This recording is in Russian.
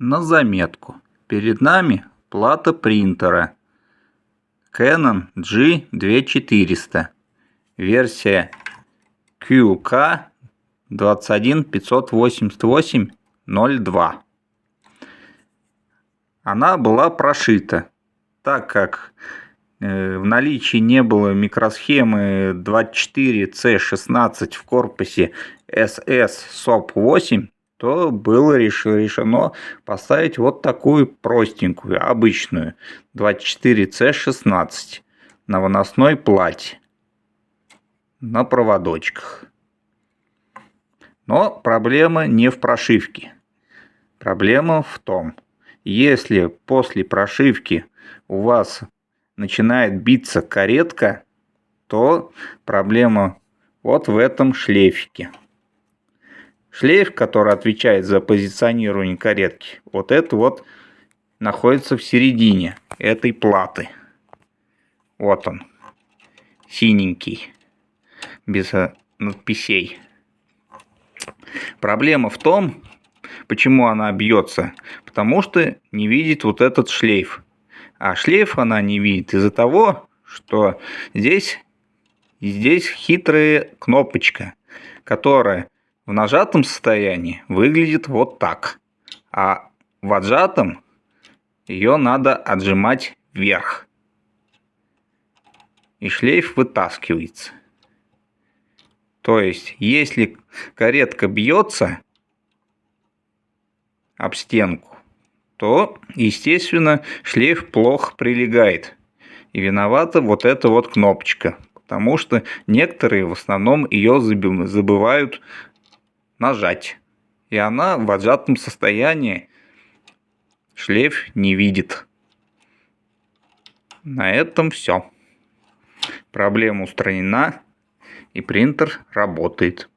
На заметку. Перед нами плата принтера Canon G2400. Версия QK21588-02. Она была прошита, так как в наличии не было микросхемы 24C16 в корпусе SS-SOP8, то было решено поставить вот такую простенькую, обычную 24C16 на выносной плате, на проводочках. Но проблема не в прошивке. Проблема в том, если после прошивки у вас начинает биться каретка, то проблема вот в этом шлейфике. Шлейф, который отвечает за позиционирование каретки, вот это вот находится в середине этой платы. Вот он, синенький, без надписей. Проблема в том, почему она бьется, потому что не видит вот этот шлейф. А шлейф она не видит из-за того, что здесь хитрая кнопочка, которая в нажатом состоянии выглядит вот так, а в отжатом ее надо отжимать вверх, и шлейф вытаскивается. То есть, если каретка бьется об стенку, то, естественно, шлейф плохо прилегает. И виновата вот эта вот кнопочка, потому что некоторые в основном ее забывают нажать. И она в отжатом состоянии шлейф не видит. На этом все. Проблема устранена, и принтер работает.